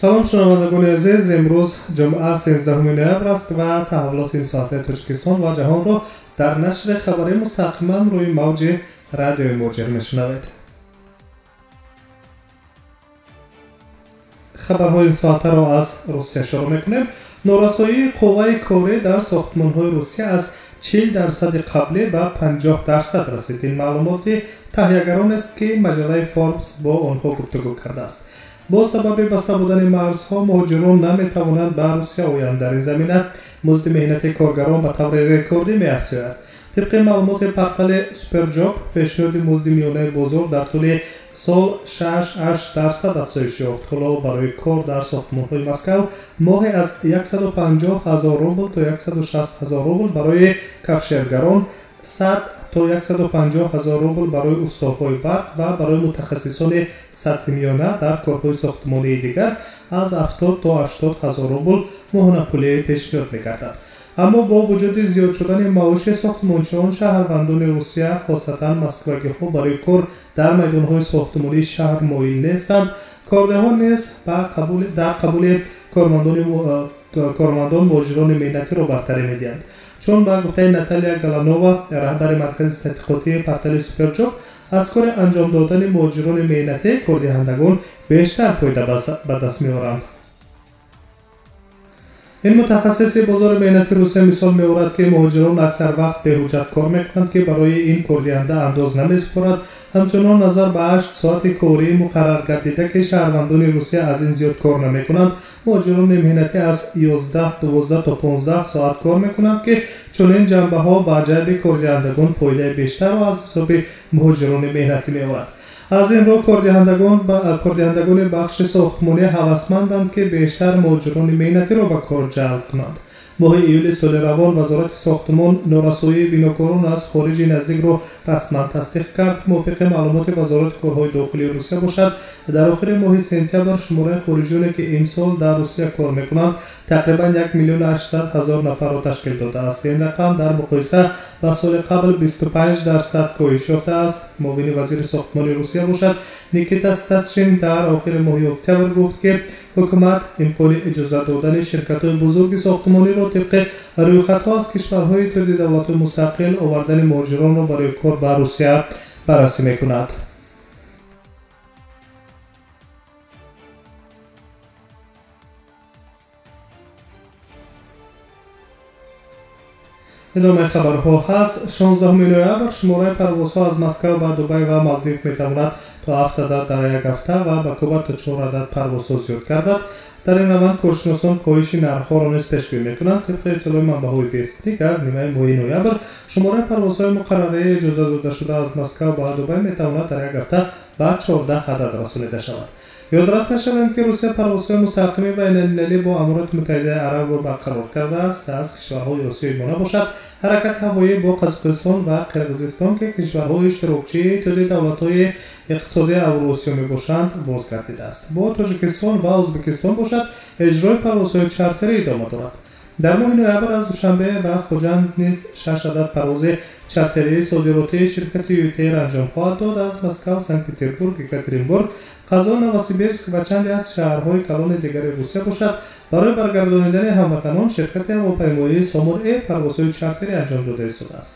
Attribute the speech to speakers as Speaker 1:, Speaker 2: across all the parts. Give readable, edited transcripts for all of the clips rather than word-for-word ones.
Speaker 1: салом шунавандагони азиз, имрӯз ҷумъа 13 ноябр аст ва таҳввулоти соатаи Тоҷикистон ва ҷаҳонро дар нашри хабарӣ мустақиман рӯи мавҷи радиои Муҷир мешунавед. хабарҳои соатаро аз Русия шурӯъ мекунем. норасоии қувваи корӣ дар сохтмонҳои Русия аз 40% қаблӣ ба 50% расид. ин маълумоти таҳиягарон аст, ки маҷалаи Forbes бо онҳо гуфтугӯ кардааст. бо сабаби баста будани марзҳо муҳоҷирон наметавонанд ба Русия оянд. дар ин замина музди меҳнати коргарон ба таври рекордӣ меафзояд. тибқи маълумоти портали Superjob, пешниҳоди музди миёнаи бозор дар тӯли сол 6-8% афзоиш ёфт. ҳоло барои кор дар сохтмонҳои Москав моҳе аз 150,000 рубл то 160,000 рубл барои кафшергарон, 100 то 150,000 рубл барои устоҳои барқ ва барои мутахассисони сатҳи миёна дар корҳои сохтмонии дигар аз 70 то 80,000 рубл моҳанапулӣ пешниҳод мегардад. аммо бо вуҷуди зиёд шудани маоши сохтмончиён, шаҳрвандони Русия, хосатан москвагиҳо, барои кор дар майдонҳои сохтмонии шаҳр моил нестанд. кордеҳон низ дар қабули кормандон муҳоҷирони меҳнатиро бартарӣ медиҳанд. чун ба гуфтаи Наталия Галанова, раҳбари маркази тадқиқотии портали Superjob, аз кори анҷом додани муҳоҷирони меҳнатӣ кордиҳандагон бештар фоида ба даст меоранд. ин мутахассиси бозори меҳнати Русия мисол меорад, ки муҳоҷирон аксар вақт беҳуҷҷат кор мекунанд, ки барои ин кордиҳанда андоз намесупорад. ҳамчунон назар ба 8 соати кории муқаррар гардида, ки шаҳрвандони Русия аз ин зиёд кор намекунанд, муҳоҷирони меҳнатӣ аз 11, 12 то 15 соат кор мекунанд, ки чунин ҷанбаҳо ба ҷайби кордиҳандагон фоидаи бештарро аз ҳисоби муҳоҷирони меҳнатӣ меорад. аз ин роҳ кордиҳандагони бахши сохтмонӣ ҳавасманданд, ки бештар муҳоҷирони меҳнатиро ба кор ҷалб кунанд. моҳи июли соли равон вазорати сохтмон норасоии бинокорон аз хориҷи наздикро расман тасдиқ кард. мувофиқи маълумоти вазорати корҳои дохилии Русия бошад, дар охири моҳи сентябр шумораи хориҷоне, ки имсол дар Русия кор мекунанд, тақрибан 1,800,000 нафарро ташкил додааст. ин рақам дар муқоиса ба соли қабл 25% коҳиш ёфтааст. муовини вазири сохтмони Русия бошад Никита Стасчин дар охири моҳи октябр гуфт, ки ҳукумат имкони иҷозат додани ширкатҳои бузурги сохтмониро тибқи рӯйхатҳо аз кишварҳои тӯди давлатҳои мустақил овардани муҳоҷиронро барои кор ба Русия баррасӣ мекунад. идомаи хабарҳо ҳаст. 16 ноябр шумораи парвозҳо аз Москав ба Дубай ва Малдив метавонад то 7 адад дар як ҳафта ва ба Куба то 4 адад парвозҳо зиёд гардад. дар ин раванд коршиносон коҳиши нархҳоро низ пешгӯӣ мекунанд. тибқи иттилои манбаъҳои бестик аз нимаи моҳи ноябр шумораи парвозҳои муқаррарии иҷозатдодашуда аз Москав ба Дубай метавонад дар як ҳафта ба 14 адад расонида шавад. ёдрас мешавем, ки Русия парвозҳои мустақими байналмилалӣ бо Амороти Муттаҳидаи Арабро барқарор кардааст. аз кишварҳои Осиёи Мона бошад ҳаракати ҳавоӣ бо Қозоқистон ва Қирғизистон, ки кишварҳои иштирокчии тӯди давлатҳои иқтисодии Авроосиё мебошанд, боз гардидааст. бо Тоҷикистон ва Ӯзбекистон бошад эҷрои парвозҳои чартерӣ идома дорад. дар моҳи ноябр аз Душанбе ва Хоҷанд низ 6 адад парвози чартерии содиротии ширкати Юйтейр анҷом хоҳад дод. аз Москав, Санкт-Петербург, Екатеринбург, Қазон, Новосибирск ва чанде аз шаҳрҳои калони дигари Русия бошад. барои баргардонидани ҳамватанон ширкати ҳавопаймоии Somon Air парвозҳои чартерӣ анҷом дода истодааст.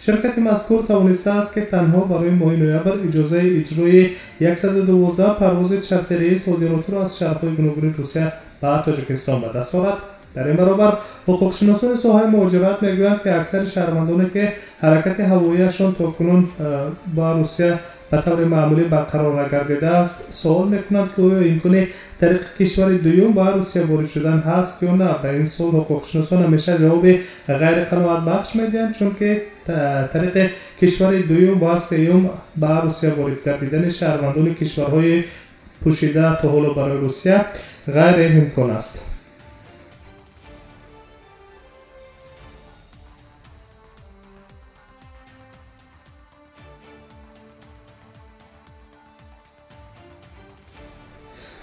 Speaker 1: ширкати мазкур тавонистааст, ки танҳо барои моҳи ноябр иҷозаи иҷрои 112 парвози чартерии содиротиро аз шаҳрҳои гуногуни Русия ба Тоҷикистон ба даст орад. дар ин баробар ҳуқуқшиносони соҳаи муҳоҷират мегӯянд, ки аксари шаҳрвандоне, ки ҳаракати ҳавоияшон то кунун ба Русия ба таври маъмулӣ барқарор нагардидааст, суол мекунанд, ки оё имкони тариқи кишвари дуюм ба Русия ворид шудан ҳаст ё на. ба ин суол ҳуқуқшиносон ҳамеша ҷавоби ғайриқаноатбахш медиҳанд, чунки тариқи кишвари дуюм ва сеюм ба Русия ворид гардидани шаҳрвандони кишварҳои пӯшида то ҳоло барои Русия ғайриимкон аст.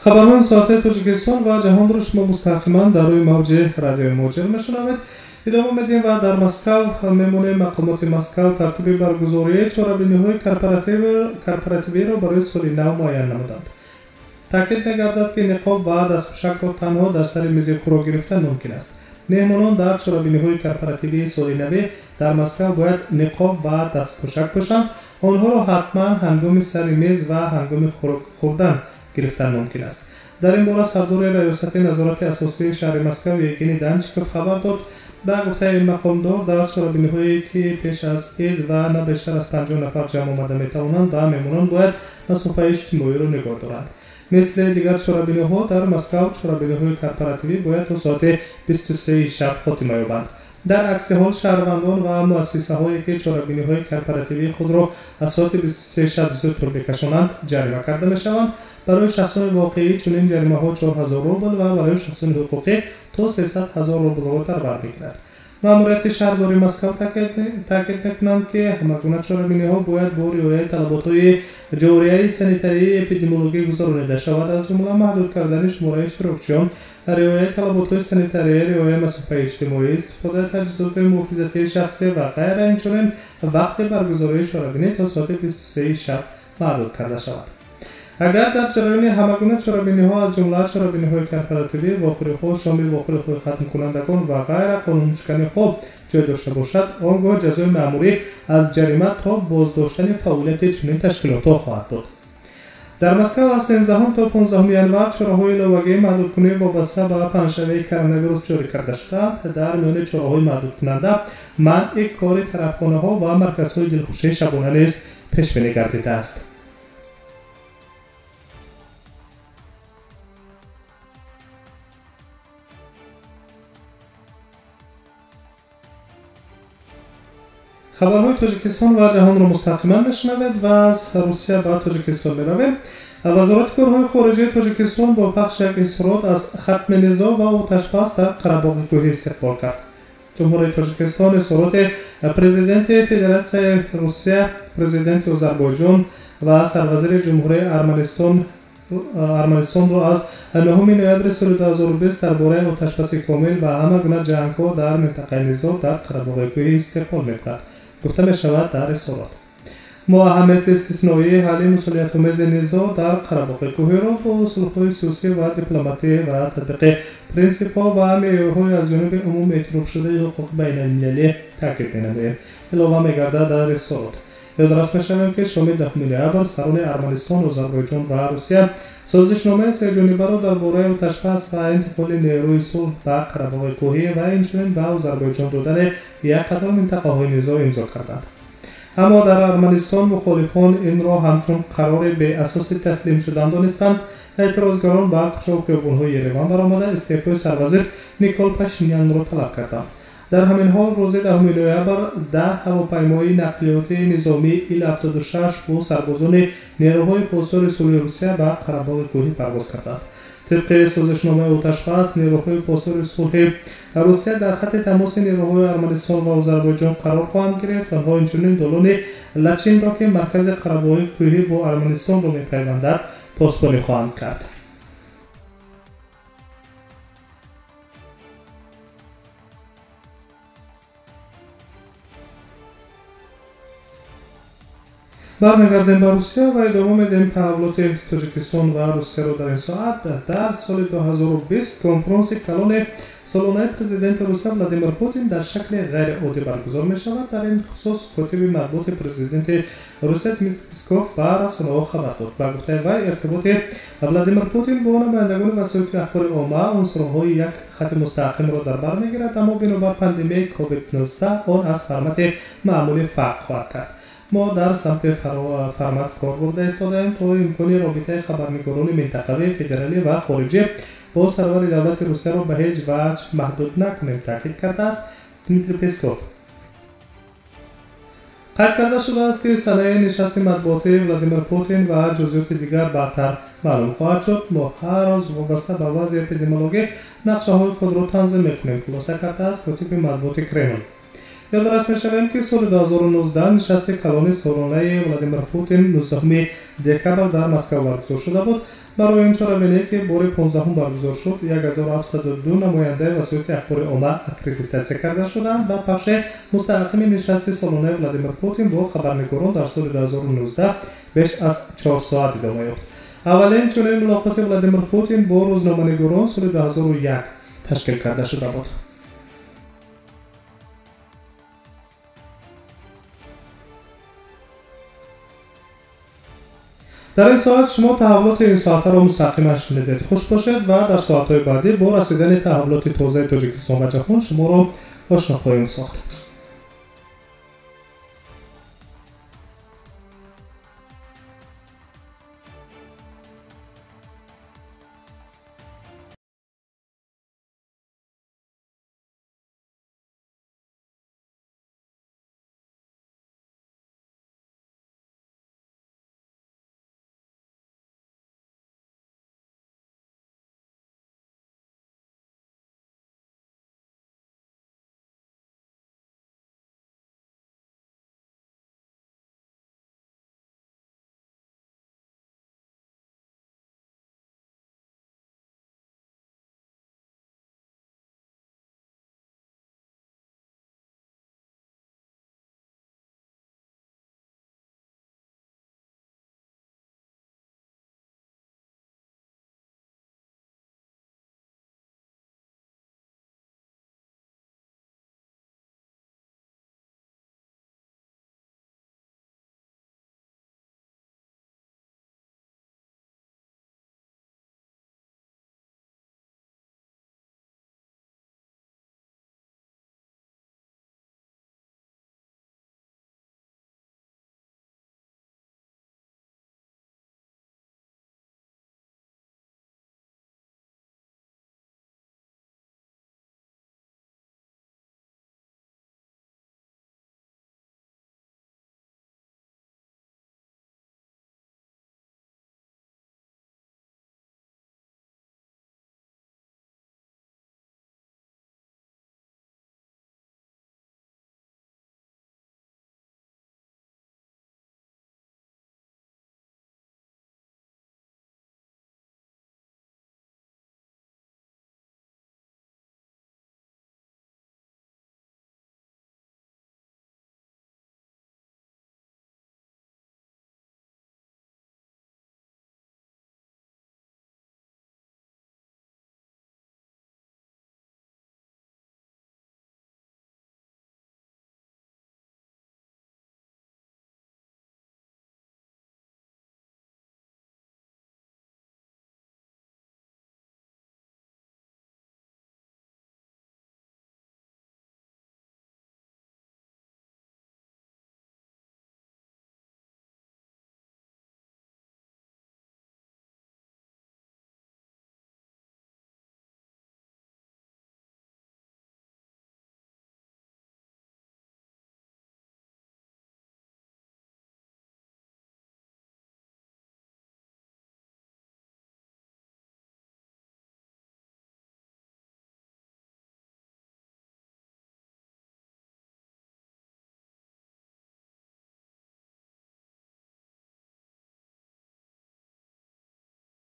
Speaker 1: хабарҳои соатаи Тоҷикистон ва ҷаҳонро шумо мустақиман дар рӯи мавҷи радиои Муҷир мешунавед. идома медиҳем ва дар Москав мемонем. мақомоти Москав тартиби баргузории чорабиниҳои корпоративиро барои соли нав муайян намуданд. таъкид мегардад ки niqob ва дастпӯшакро танҳо дар сари мизи хӯрок гирифтан мумкин аст. меҳмонон дар чорабиниҳои корпоративии солинавӣ дар Москав бояд niqob ва дастпӯшак пӯшанд. онҳоро ҳатман ҳангоми сари мез ва ҳангоми хӯрок хӯрдан гирифтан мумкин аст. дар ин бора сардори раёсати назорати асосии шаҳри Москав Евгений Данчиков хабар дод. ба гуфтаи ин мақомдор дар чорабиниҳое ки пеш аз ид ва на бештар аз 50 нафар ҷамъ омада метавонанд ва меҳмонон бояд масофаи иҷтимоиро нигоҳ доранд. мисли дигар чорабиниҳо дар Москав чорабиниҳои корпоративӣ бояд то соати 23 шаб хотима ёбанд. дар акси ҳол шаҳрвандон ва муассисаҳое ки чорабиниҳои корпоративии худро аз соати 23 шаб зудтур мекашонанд ҷарима карда мешаванд. барои шахсони воқеӣ чунин ҷаримаҳо 4000 рубл ва барои шахсони ҳуқуқӣ то 300 000 рублро дар бар мегирад. маъмурияти шаҳрдори Москав таъкид мекунанд ки ҳама гуна чорабиниҳо бояд бо риояи талаботҳои ҷорияи санитарии эпидемиологӣ гузаронида шавад, аз ҷумла маҳдуд кардани шумораи иштирокчиён, риояи талаботҳои санитария, риояи масофаи иҷтимоӣ, истифодаи таҷҳизоти муҳофизатии шахсӣ ва ғайра. инчунин вақти баргузории чорабинӣ то соати 23 шаб маҳдуд карда шавад. агар дар ҷараёни ҳамагуна чорабиниҳо аз ҷумла чорабиниҳои корпоративӣ, вохӯриҳо, шомил вохӯриҳои хатмкунандагон ва ғайра қонуншиканиҳо ҷой дошта бошад, он гоҳ ҷазои маъмурӣ аз ҷарима то боздоштани фаъолияти чунин ташкилотҳо хоҳад буд. дар Москав аз 13 то 15 январ чораҳои иловагии маҳдудкунӣ вобаста ба паҳншавии коронавирус ҷорӣ карда шуданд. дар миёни чораҳои маҳдудкунанда манъи кори тарабхонаҳо ва марказҳои дилхушии шабона низ пешбинӣ гардидааст. хабарҳои тоҷикистон ва ҷаҳонро мустақиман мешунавед ва аз Русия ба Тоҷикистон меравем. вазорати корҳои хориҷии Тоҷикистон бо пахши як изҳорот аз хатми низоъ ва оташбас дар Қарабоғи кӯҳӣ истиқбол кард. ҷумҳурии Тоҷикистон изҳороти президенти Федератсияи Русия, президенти Озарбойҷон ва сарвазири ҷумҳурии Арманистонро аз 9 ноябри соли 2020 дар бораи оташбаси комил ва ҳама гуна ҷангҳо дар минтақаи низоъ дар Қарабоғи кӯҳӣ истиқбол мекунад, гуфта мешавад дар изҳорот. мо аҳамияти истисноии ҳалли масъулиятомези низоъ дар Қарабоғи кӯҳиро бо усулҳои сиёсӣ ва дипломатӣ ва татбиқи принсипҳо ва меъёрҳои аз ҷониби умум эътирофшудаи ҳуқуқи байналмилалӣ таъкид менамоем. илова мегардад дар изҳорот. ёдорас мешавем ки шоми 10 ноябр сарони Арманистон, Озарбойҷон ва Русия созишномаи сеҷонибаро дар бораи оташбас ва интиқоли нерӯи сулҳ ба Қарабоғи кӯҳӣ ва инчунин ба Озарбойҷон додани як қатор минтақаҳои низоъ имзо карданд. аммо дар Арманистон мухолифон инро ҳамчун қарори беасоси таслим шудан донистанд. эътирозгарон ба кӯчаҳу хиёбонҳои Ереван баромада истеъфои сарвазир Никол Пашинянро талаб карданд. дар ҳамин ҳол рӯзи 10 ноябр 10 ҳавопаймои нақлиётии низомии Ил-76 бо сарбозони нерӯҳои посори сулҳи Русия ба Қарабоғи кӯҳӣ парвоз карданд. طبق سازشنامه آتشبس نیروهای پاسدار صلح روسیه در خط تماس نیروهای ارمنستان و آذربایجان قرار خواهند گرفت. آنها اینچنین دالان لچین را که مرکز قره‌های کوهی با ارمنستان را می‌پیوندد پاسبانی خواهند کرد. برمیگردیم به روسیه و ادامه میدیم تحولات تاجیکستان و روسیه را در این ساعت. در سال 2020 کنفرانس کلان سالانه پرزیدنت روسیه ولادیمیر پوتین در شکل غیر عادی برگزار می شود. در این خصوص کاتب مربوط پرزیدنت روسیه دمیتری پسکوف به رسانه‌ها خبر داد. به گفته وی ارتباط ولادیمیر پوتین با نمایندگان وسایل اخبار عامه عنصرهای یک خط مستقیم را در بر میگیرد، اما بنابر پاندمی کووید 19 آن از فرمت معمولی فرق خواهد کرد. ما در سمت فرمت کار برده ایستاده‌ایم تا امکان رابطه خبرنگاران منطقوی، فدرالی و خارجی با سرور دولت روسیه را به هیچ وجه محدود نکنیم، تاکید کرده است دمیتری پسکوف. قید کرده شده است که سنه نشست مطبوعاتی ولادیمیر پوتین و جزئیات دیگر بعدتر معلوم خواهد شد. ما هر روز وابسته به وضع اپیدمیولوژی نقشه‌های خود را تنظیم می‌کنیم، خلاصه کرده است کاتب مطبوعات کرملین. یادآور می‌شویم که سال 2019 نشست کلان سالانه ولادیمیر پوتین 19 دکبر در مسکو برگزار شده بود. برای این چاره‌بینی که بار 15 برگزار شد 1702 نماینده وسایل اخبار عامه اکریدیتاسیون کرده شدند و پخش مستقیم نشست سالانه ولادیمیر پوتین با خبرنگاران در سال 2019 بیش از 4 ساعت ادامه یافت. اولین چنین ملاقات ولادیمیر پوتین با روزنامه‌نگاران سال 2001 تشکیل کرده شده بود. در این ساعت شما تحولات این ساعت را مستقیما شنیدید. خوش باشید و در ساعت‌های بعدی با رسیدن تحولات تازه تاجیکستان و جهان شما را آشنا خواهیم ساخت.